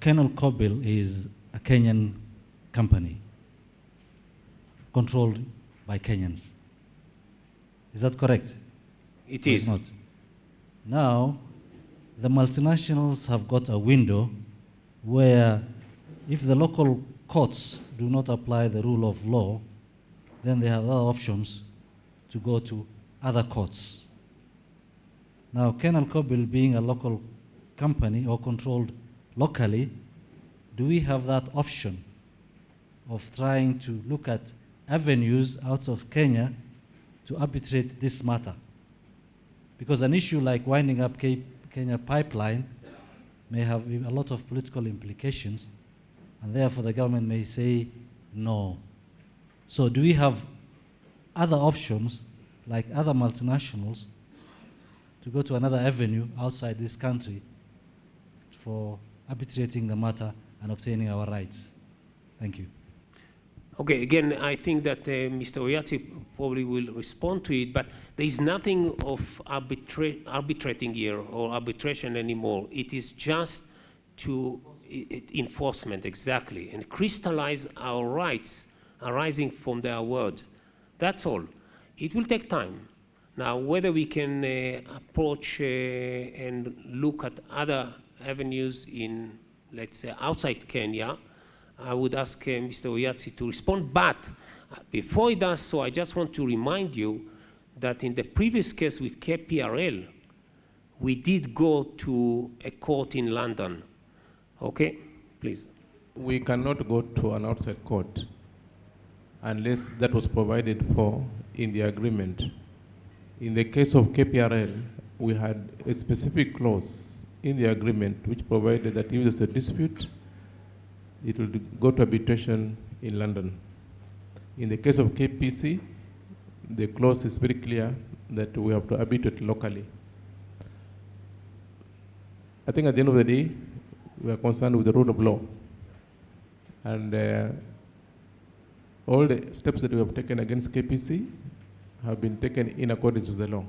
KenolKobil is a Kenyan company controlled by Kenyans. Is that correct? It Or is. it's not. Now, the multinationals have got a window where if the local courts do not apply the rule of law, then they have other options to go to other courts. Now, KenolKobil being a local company or controlled locally, do we have that option of trying to look at avenues out of Kenya to arbitrate this matter? Because an issue like winding up Kenya pipeline may have a lot of political implications, and therefore the government may say no. So do we have other options, like other multinationals, to go to another avenue outside this country for arbitrating the matter and obtaining our rights? Thank you. Okay, again, I think that Mr. Oyatsi probably will respond to it, but there is nothing of arbitrating here or arbitration anymore. It is just to enforcement, exactly, and crystallize our rights arising from their word. That's all. It will take time. Now, whether we can approach and look at other avenues in, let's say, outside Kenya, I would ask Mr. Oyatsi to respond. But before he does so, I just want to remind you that in the previous case with KPRL, we did go to a court in London. Okay, please. We cannot go to an outside court unless that was provided for in the agreement. In the case of KPRL, we had a specific clause in the agreement which provided that if there's a dispute, it will go to arbitration in London. In the case of KPC, the clause is very clear that we have to arbitrate locally. I think at the end of the day, we are concerned with the rule of law. And all the steps that we have taken against KPC have been taken in accordance with the law.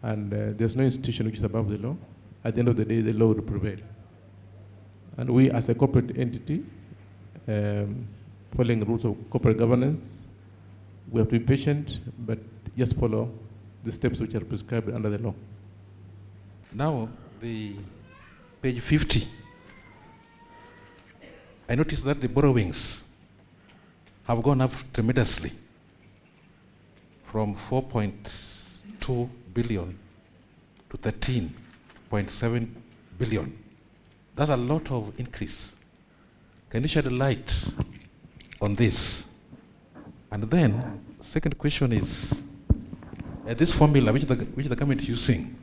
And there's no institution which is above the law. At the end of the day, the law will prevail. And we, as a corporate entity, following the rules of corporate governance, we have to be patient, but just follow the steps which are prescribed under the law. Now, the page 50, I noticed that the borrowings have gone up tremendously from 4.2 billion to 13.7 billion. That's a lot of increase. Can you shed a light on this? And then, second question is, this formula which the government is using,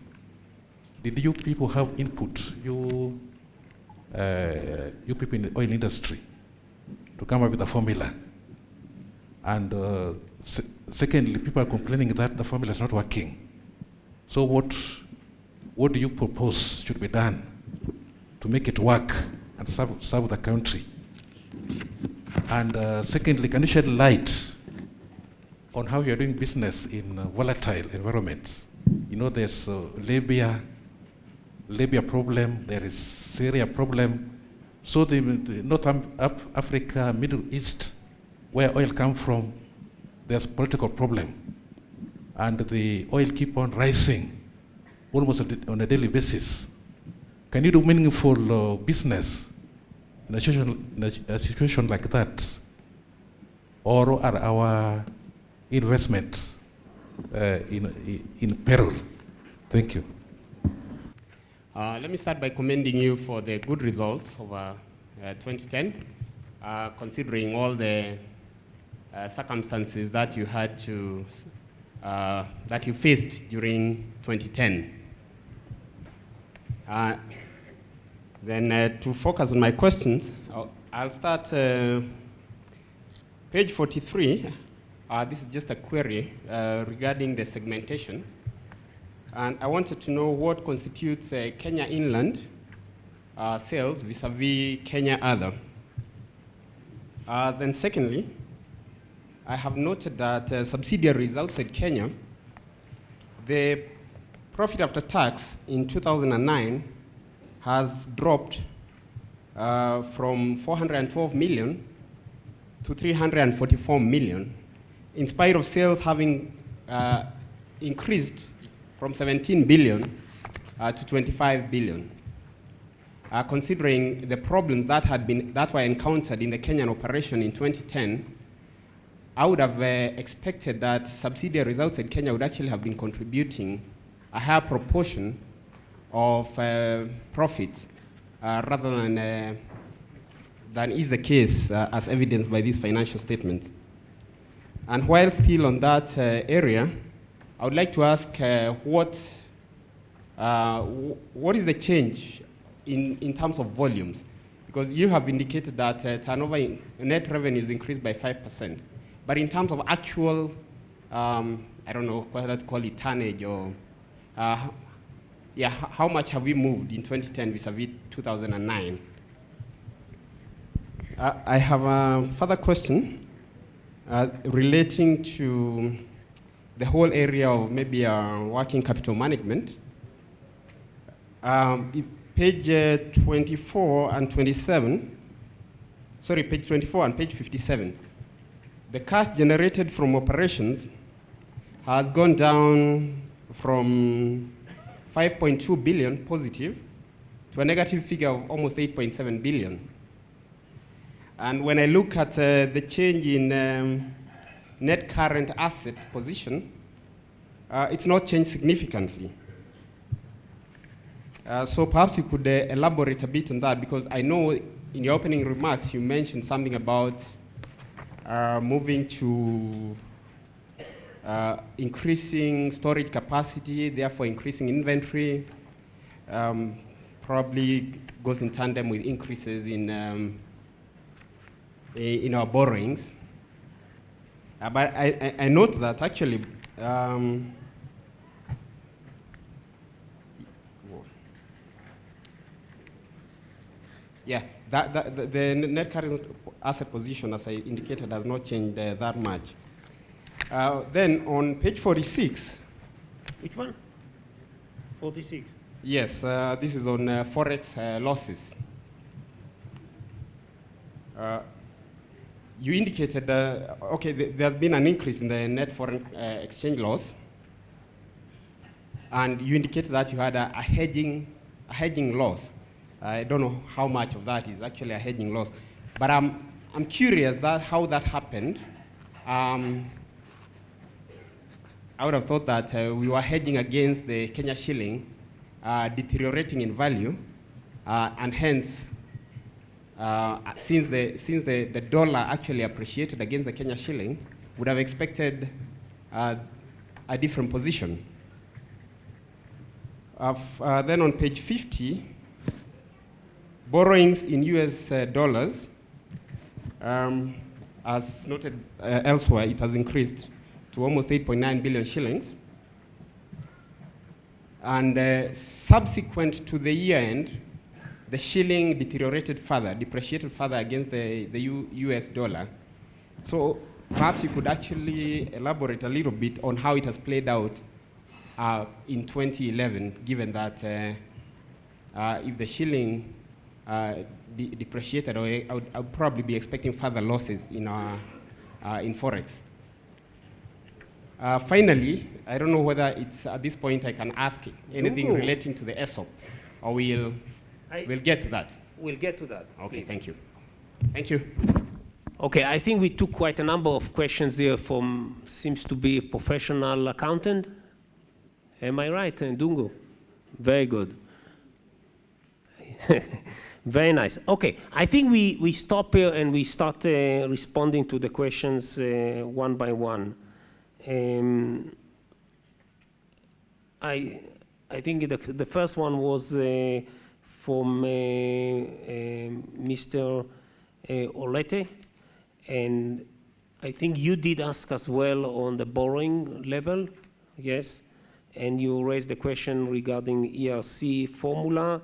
did you people have input, you people in the oil industry, to come up with a formula? And secondly, people are complaining that the formula is not working. So what do you propose should be done to make it work and serve the country? And secondly, can you shed light on how you're doing business in volatile environments? You know, there's Libya problem, there is Syria problem. So the North Africa, Middle East, where oil comes from, there's political problem. And the oil keep on rising almost on a daily basis. Can you do meaningful business in a situation like that? Or are our investments in peril? Thank you. Let me start by commending you for the good results of 2010, considering all the circumstances that you had to, that you faced during 2010. Then to focus on my questions, I'll start page 43. This is just a query regarding the segmentation. And I wanted to know what constitutes Kenya Inland sales vis-a-vis Kenya Other. Then secondly, I have noted that subsidiaries outside Kenya, the profit after tax in 2009 has dropped from 412 million to 344 million, in spite of sales having increased from 17 billion to 25 billion. Considering the problems that were encountered in the Kenyan operation in 2010, I would have expected that subsidiaries outside Kenya would actually have been contributing a higher proportion of profit rather than is the case as evidenced by this financial statement. And while still on that area, I would like to ask what is the change in terms of volumes? Because you have indicated that turnover in net revenues increased by 5%. But in terms of actual, I don't know whether to call it tonnage or, how much have we moved in 2010 vis-a-vis 2009? I have a further question relating to the whole area of maybe working capital management. Page 24 and 27, sorry, page 24 and page 57. The cash generated from operations has gone down from 5.2 billion positive to a negative figure of almost 8.7 billion. And when I look at the change in net current asset position, it's not changed significantly. So perhaps you could elaborate a bit on that, because I know in your opening remarks you mentioned something about moving to increasing storage capacity, therefore increasing inventory, probably goes in tandem with increases in our borrowings. But I note that actually the net current asset position, as I indicated, has not changed that much. Then on page 46. Which one? 46. Yes, this is on forex losses. You indicated, there's been an increase in the net foreign exchange loss, and you indicated that you had a hedging loss. I don't know how much of that is actually a hedging loss, but I'm curious how that happened. I would have thought that we were hedging against the Kenya shilling deteriorating in value, and hence, since the dollar actually appreciated against the Kenya shilling, would have expected a different position. Then on page 50, borrowings in US dollars, as noted elsewhere, it has increased to almost 8.9 billion shillings. And subsequent to the year end, the shilling depreciated further against the US dollar. So perhaps you could actually elaborate a little bit on how it has played out in 2011, given that if the shilling depreciated, I would probably be expecting further losses in Forex. Finally, I don't know whether it's at this point I can ask anything relating to the ESOP, or we'll get to that. We'll get to that. Okay, thank you. Thank you. Okay, I think we took quite a number of questions here from, seems to be a professional accountant. Am I right, Ndungu? Very good. Very nice. Okay, I think we stop here and we start responding to the questions one by one. I think the first one was from Mr. Olete, and I think you did ask as well on the borrowing level, yes, and you raised the question regarding ERC formula,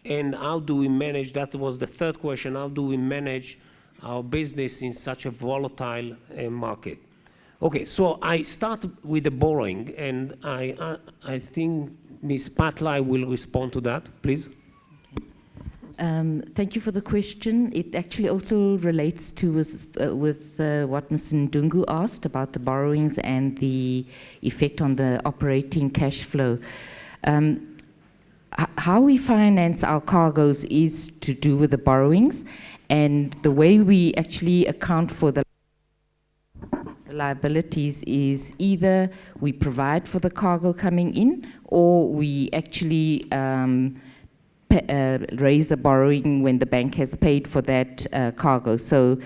and how do we manage, that was the third question, how do we manage our business in such a volatile market? Okay, so I start with the borrowing, and I think Ms. Patlai will respond to that, please. Thank you for the question. It actually also relates to what Mr. Ndungu asked about the borrowings and the effect on the operating cash flow. How we finance our cargoes is to do with the borrowings, and the way we actually account for the liabilities is either we provide for the cargo coming in, or we actually raise the borrowing when the bank has paid for that cargo. So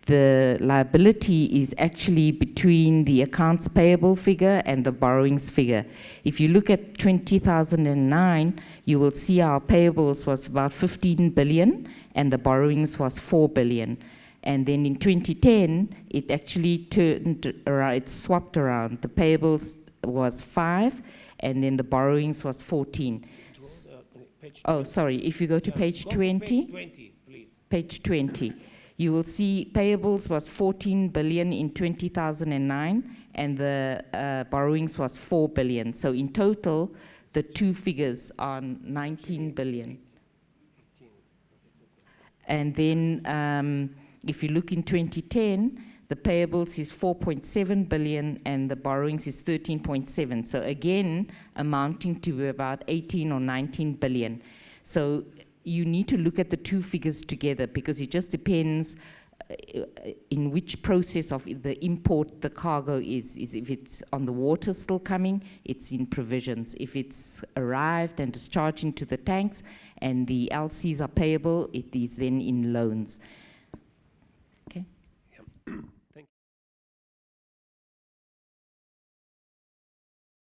the liability is actually between the accounts payable figure and the borrowings figure. If you look at 2009, you will see our payables was about 15 billion and the borrowings was 4 billion. And then in 2010, it actually turned around, it swapped around. The payables was 5 and then the borrowings was 14. Oh, sorry, if you go to page 20, page 20, please. Page 20, you will see payables was 14 billion in 2009 and the borrowings was 4 billion. So in total, the two figures are 19 billion. And then if you look in 2010, the payables is 4.7 billion and the borrowings is 13.7. So again, amounting to about 18 or 19 billion. So you need to look at the two figures together because it just depends in which process of the import the cargo is if it's on the water still coming, it's in provisions. If it's arrived and discharged into the tanks and the LCs are payable, it is then in loans. Okay. Yep.